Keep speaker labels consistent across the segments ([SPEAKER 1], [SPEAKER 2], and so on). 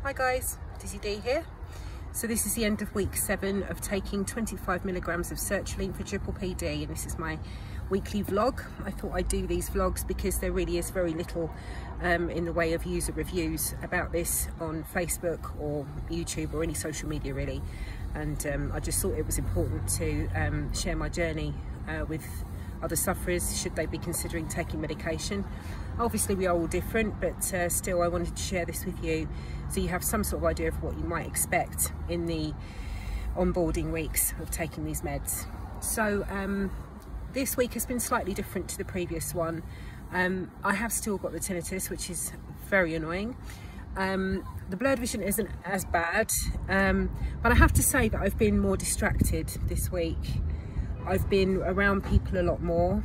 [SPEAKER 1] Hi guys, Dizzy D here. So this is the end of week 7 of taking 25 milligrams of sertraline for PPPD, and this is my weekly vlog. I thought I'd do these vlogs because there really is very little in the way of user reviews about this on Facebook or YouTube or any social media really, and I just thought it was important to share my journey with other sufferers should they be considering taking medication. Obviously we are all different, but still I wanted to share this with you so you have some sort of idea of what you might expect in the onboarding weeks of taking these meds. So this week has been slightly different to the previous one. I have still got the tinnitus, which is very annoying. The blurred vision isn't as bad, but I have to say that I've been more distracted this week. I've been around people a lot more.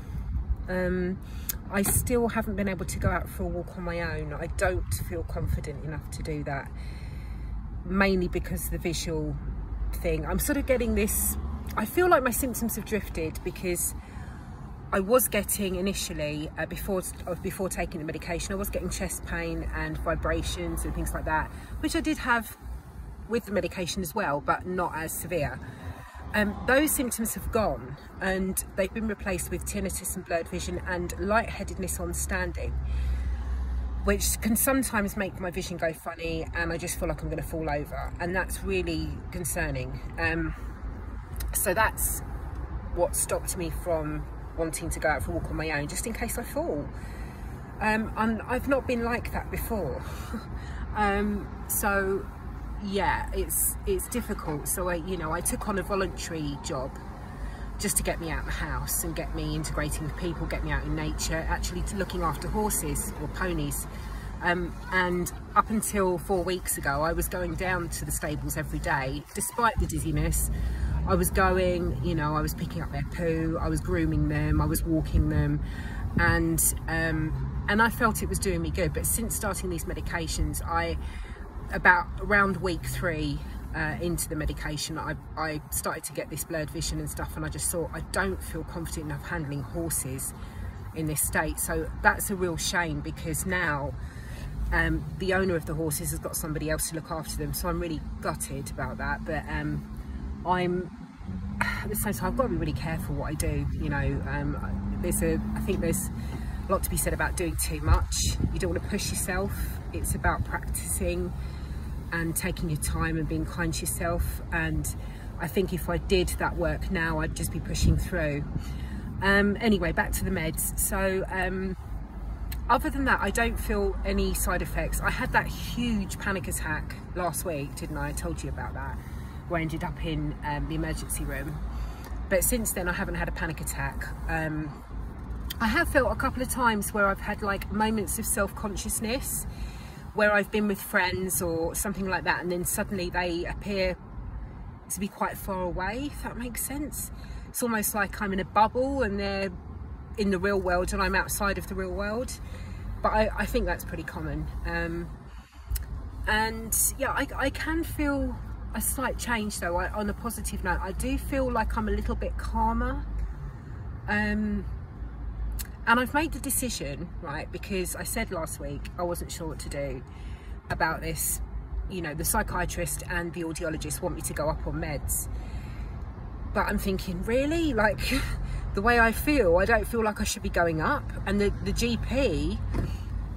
[SPEAKER 1] I still haven't been able to go out for a walk on my own. I don't feel confident enough to do that, mainly because of the visual thing. I'm sort of getting this, I feel like my symptoms have drifted because I was getting initially, before taking the medication, I was getting chest pain and vibrations and things like that, which I did have with the medication as well, but not as severe. Those symptoms have gone and they've been replaced with tinnitus and blurred vision and lightheadedness on standing, which can sometimes make my vision go funny and I just feel like I'm going to fall over, and that's really concerning. So that's what stopped me from wanting to go out for a walk on my own, just in case I fall. And I've not been like that before. So yeah, it's difficult. So I took on a voluntary job just to get me out of the house and get me integrating with people, get me out in nature, actually looking after horses or ponies. And up until 4 weeks ago, I was going down to the stables every day, despite the dizziness. I was going, I was picking up their poo, I was grooming them, I was walking them, and I felt it was doing me good. But since starting these medications, around week 3 into the medication, I started to get this blurred vision and stuff, and I just thought, I don't feel confident enough handling horses in this state. So that's a real shame, because now the owner of the horses has got somebody else to look after them, so I'm really gutted about that. But at the same time, I've got to be really careful what I do. I think there's a lot to be said about doing too much. You don't want to push yourself. It's about practicing and taking your time and being kind to yourself, and I think if I did that work now, I'd just be pushing through. Anyway, back to the meds. So other than that, I don't feel any side effects. I had that huge panic attack last week, didn't I? I told you about that, where I ended up in the emergency room. But since then I haven't had a panic attack. I have felt a couple of times where I've had like moments of self-consciousness, where I've been with friends or something like that, and then suddenly they appear to be quite far away, if that makes sense. It's almost like I'm in a bubble and they're in the real world and I'm outside of the real world. But I think that's pretty common. And yeah, I can feel a slight change though. On a positive note, I do feel like I'm a little bit calmer. And I've made the decision, right, because I said last week I wasn't sure what to do about this. The psychiatrist and the audiologist want me to go up on meds. But I'm thinking, really? Like, the way I feel, I don't feel like I should be going up. And the GP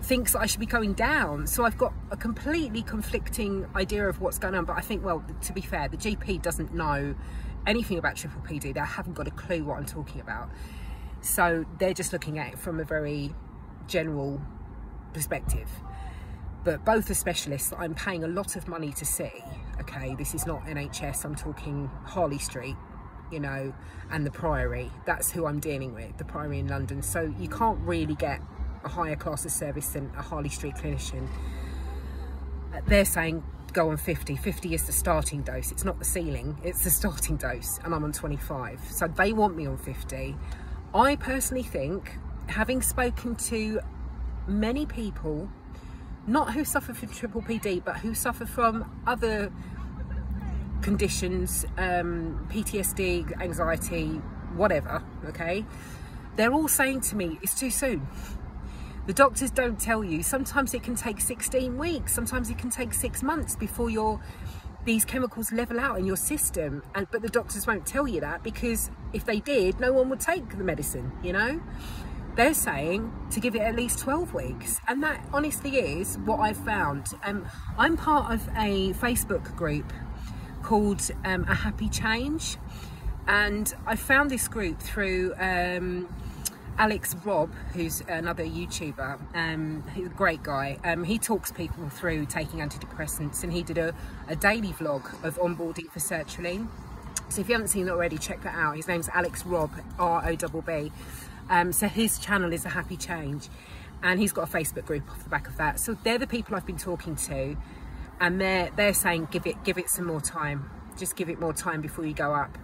[SPEAKER 1] thinks that I should be going down. So I've got a completely conflicting idea of what's going on. But I think, well, to be fair, the GP doesn't know anything about PPPD. They haven't got a clue what I'm talking about. So they're just looking at it from a very general perspective. But both are specialists that I'm paying a lot of money to see. Okay, this is not NHS, I'm talking Harley Street, and the Priory. That's who I'm dealing with, the Priory in London. So you can't really get a higher class of service than a Harley Street clinician. They're saying go on 50. 50 is the starting dose. It's not the ceiling, it's the starting dose, and I'm on 25. So they want me on 50. I personally think, having spoken to many people, not who suffer from PPPD, but who suffer from other conditions, PTSD, anxiety, whatever, okay? They're all saying to me, it's too soon. The doctors don't tell you. Sometimes it can take 16 weeks, sometimes it can take 6 months before these chemicals level out in your system. But the doctors won't tell you that, because if they did, no one would take the medicine, you know. They're saying to give it at least 12 weeks. And that honestly is what I've found. I'm part of a Facebook group called A Happy Change. And I found this group through Alex Robb, who's another YouTuber. He's a great guy. He talks people through taking antidepressants, and he did a daily vlog of onboarding for SERTRALINE. So if you haven't seen it already, check that out. His name's Alex Robb, R-O-B-B. So his channel is A Happy Change, and he's got a Facebook group off the back of that. So they're the people I've been talking to, and they're saying give it some more time. Just give it more time before you go up.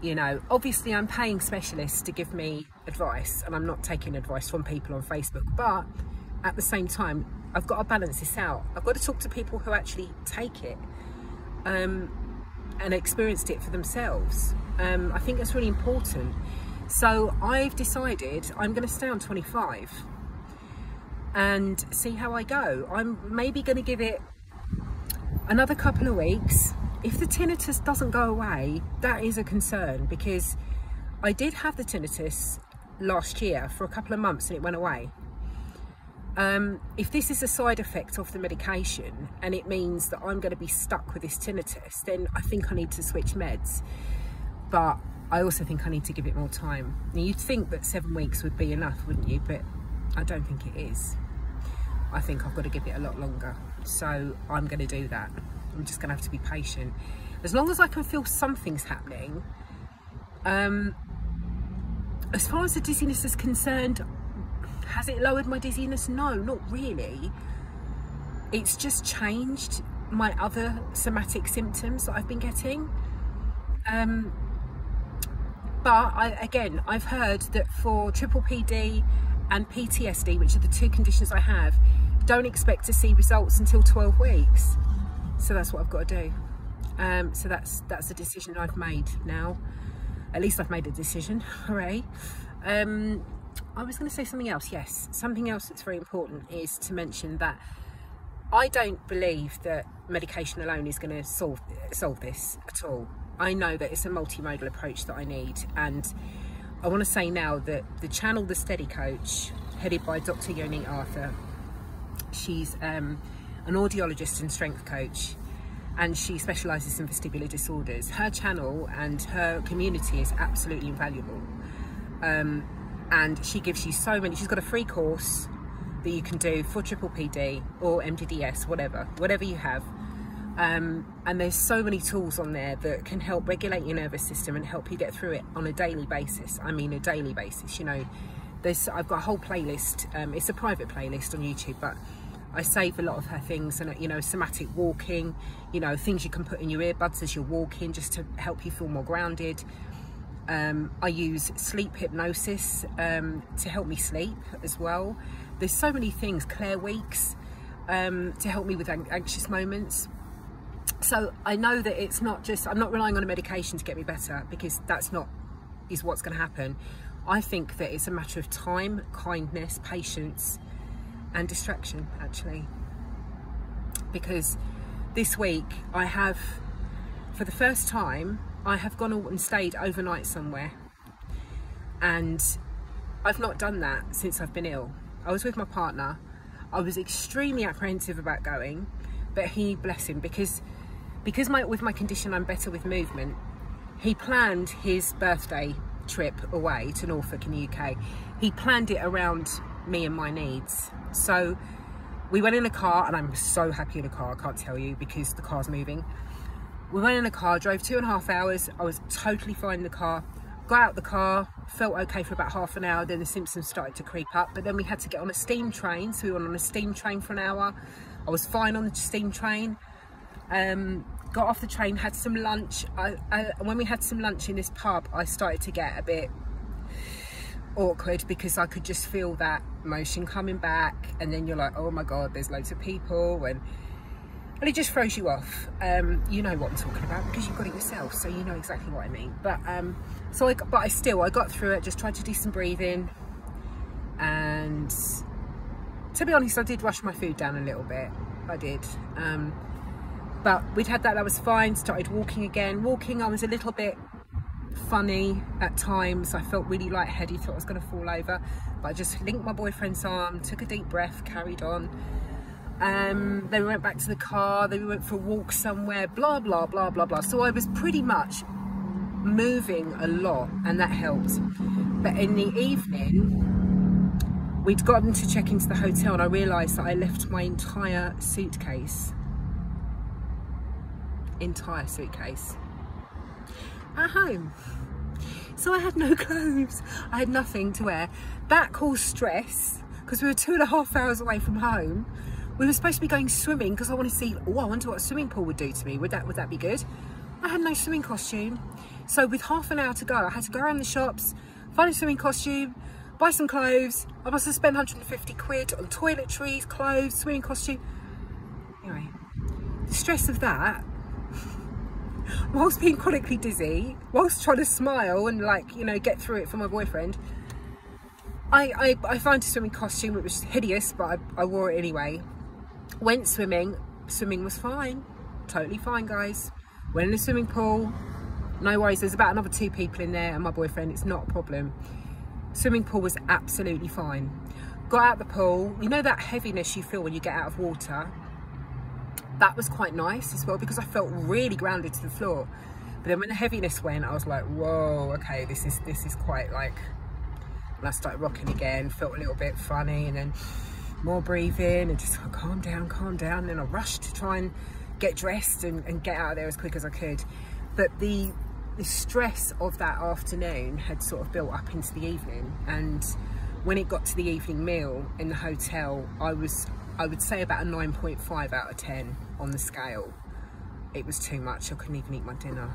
[SPEAKER 1] You know, obviously I'm paying specialists to give me advice, and I'm not taking advice from people on Facebook, but at the same time I've got to balance this out. I've got to talk to people who actually take it and experienced it for themselves. I think that's really important. So I've decided I'm going to stay on 25 and see how I go. I'm maybe going to give it another couple of weeks. If the tinnitus doesn't go away, that is a concern, because I did have the tinnitus last year for a couple of months and it went away. If this is a side effect of the medication and it means that I'm going to be stuck with this tinnitus, then I think I need to switch meds. But I also think I need to give it more time. Now, you'd think that 7 weeks would be enough, wouldn't you? But I don't think it is. I think I've got to give it a lot longer. So I'm going to do that. I'm just going to have to be patient. As long as I can feel something's happening. As far as the dizziness is concerned, has it lowered my dizziness? No, not really. It's just changed my other somatic symptoms that I've been getting. But again, I've heard that for PPPD and PTSD, which are the 2 conditions I have, don't expect to see results until 12 weeks. So that's what I've got to do. So that's a decision I've made now. At least I've made a decision. Hooray. I was going to say something else. Yes, something else that's very important is to mention that I don't believe that medication alone is going to solve this at all. I know that it's a multimodal approach that I need, and I want to say now that the channel The Steady Coach, headed by Dr. Yoni Arthur, she's an audiologist and strength coach, and she specialises in vestibular disorders. Her channel and her community is absolutely invaluable, and she gives you so many. She's got a free course that you can do for PPPD or MDDS, whatever you have. And there's so many tools on there that can help regulate your nervous system and help you get through it on a daily basis. I mean, a daily basis, you know. I've got a whole playlist. It's a private playlist on YouTube, but I save a lot of her things, and you know, somatic walking, you know, things you can put in your earbuds as you're walking just to help you feel more grounded. I use sleep hypnosis to help me sleep as well. There's so many things. Claire Weeks to help me with anxious moments. So I know that it's not just, I'm not relying on a medication to get me better, because that's not what's going to happen. I think that it's a matter of time, kindness, patience and distraction, actually. Because this week I have, for the first time, I have gone and stayed overnight somewhere, and I've not done that since I've been ill. I was with my partner. I was extremely apprehensive about going, but he, bless him, because with my condition I'm better with movement, he planned his birthday trip away to Norfolk in the UK. He planned it around me and my needs. So we went in a car, and I'm so happy in a car, I can't tell you, because the car's moving. We went in a car, drove 2.5 hours. I was totally fine in the car. Got out the car, felt okay for about half an hour, then the symptoms started to creep up. But then we had to get on a steam train, so we went on a steam train for an hour. I was fine on the steam train. Got off the train, had some lunch. When we had some lunch in this pub, I started to get a bit awkward, because I could just feel that motion coming back, and then you're like, oh my god, there's loads of people, and it just throws you off. You know what I'm talking about, because you've got it yourself, so you know exactly what I mean. But I got through it. Just tried to do some breathing, and to be honest, I did rush my food down a little bit. I did. But we'd had that was fine. Started walking again. Walking, I was a little bit funny at times. I felt really lightheaded, thought I was going to fall over. But I just linked my boyfriend's arm, took a deep breath, carried on. Then we went back to the car, then we went for a walk somewhere, blah, blah, blah, blah, blah. So I was pretty much moving a lot, and that helped. But in the evening, we'd gotten to check into the hotel, and I realised that I left my entire suitcase at home. So I had no clothes, I had nothing to wear. That caused stress, because we were 2.5 hours away from home. We were supposed to be going swimming, because I want to see, oh, I wonder what a swimming pool would do to me. Would that be good? I had no swimming costume. So with half an hour to go, I had to go around the shops, find a swimming costume, buy some clothes. I must have spent 150 quid on toiletries, clothes, swimming costume. Anyway, the stress of that, whilst being chronically dizzy, whilst trying to smile and, like, you know, get through it for my boyfriend, I found a swimming costume. It was hideous, but I wore it anyway. Went swimming. Swimming was fine, totally fine, guys. Went in the swimming pool, no worries. There's about another 2 people in there and my boyfriend. It's not a problem. Swimming pool was absolutely fine. Got out the pool, you know that heaviness you feel when you get out of water? That was quite nice as well, because I felt really grounded to the floor. But then when the heaviness went, I was like, whoa, okay, this is quite, like, and I started rocking again, felt a little bit funny, and then more breathing, and just calm down, calm down. And then I rushed to try and get dressed and get out of there as quick as I could. But the stress of that afternoon had sort of built up into the evening, and when it got to the evening meal in the hotel, I would say about a 9.5 out of 10 on the scale. It was too much. I couldn't even eat my dinner.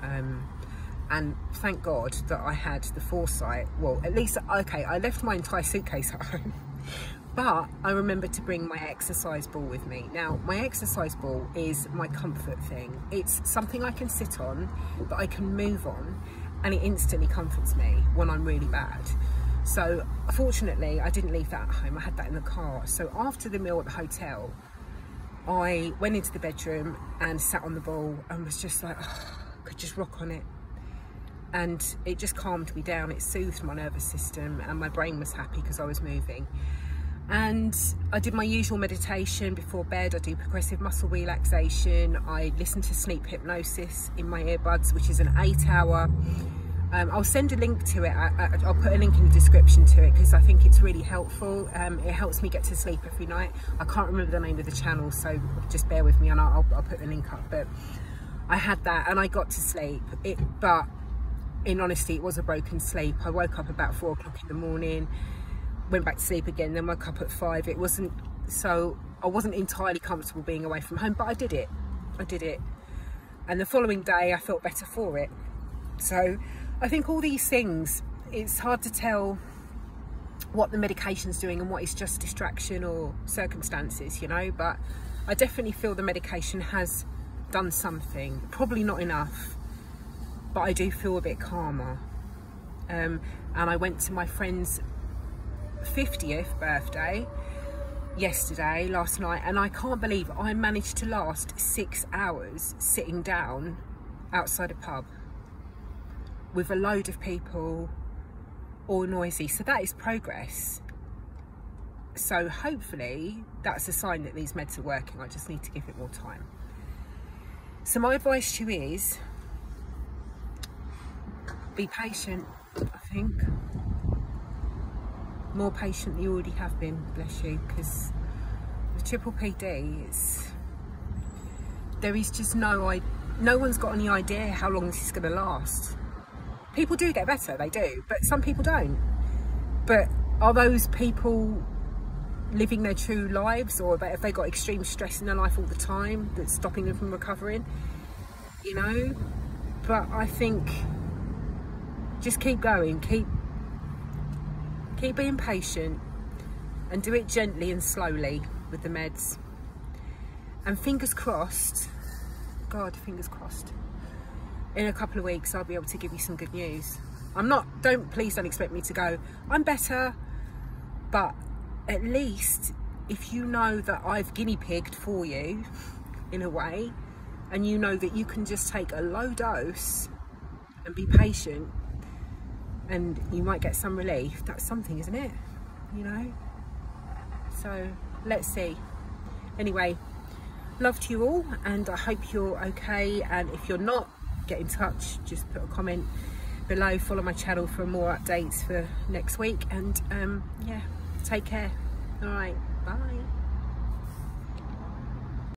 [SPEAKER 1] And thank God that I had the foresight. Well, at least, okay, I left my entire suitcase at home, but I remembered to bring my exercise ball with me. Now, my exercise ball is my comfort thing. It's something I can sit on, that I can move on, and it instantly comforts me when I'm really bad. So fortunately, I didn't leave that at home. I had that in the car. So after the meal at the hotel, I went into the bedroom and sat on the ball and was just like, oh, I could just rock on it. And it just calmed me down. It soothed my nervous system, and my brain was happy because I was moving. And I did my usual meditation before bed. I do progressive muscle relaxation. I listen to sleep hypnosis in my earbuds, which is an 8-hour. I'll send a link to it. I'll put a link in the description to it, because I think it's really helpful. It helps me get to sleep every night. I can't remember the name of the channel, so just bear with me, and I'll put the link up. But I had that and I got to sleep. But in honesty, it was a broken sleep. I woke up about 4 o'clock in the morning, went back to sleep again, then woke up at 5. It wasn't, so I wasn't entirely comfortable being away from home, but I did it. And the following day I felt better for it. So I think all these things, it's hard to tell what the medication's doing and what is just distraction or circumstances, you know, but I definitely feel the medication has done something. Probably not enough, but I do feel a bit calmer. And I went to my friend's 50th birthday last night, and I can't believe I managed to last 6 hours sitting down outside a pub with a load of people, all noisy. So that is progress. So hopefully that's a sign that these meds are working. I just need to give it more time. So my advice to you is, be patient, I think. More patient than you already have been, bless you, because with triple PD, there is just no one's got any idea how long this is going to last. People do get better, they do, but some people don't. But are those people living their true lives, or have they got extreme stress in their life all the time that's stopping them from recovering? You know? But I think just keep going, keep being patient, and do it gently and slowly with the meds. And fingers crossed, God, fingers crossed, in a couple of weeks I'll be able to give you some good news. Please don't expect me to go, I'm better, but at least if you know that I've guinea pigged for you in a way, and you know that you can just take a low dose and be patient and you might get some relief, that's something, isn't it? You know, so let's see. Anyway, love to you all, and I hope you're okay, and if you're not, get in touch, just put a comment below, follow my channel for more updates for next week, and yeah, take care. All right, bye.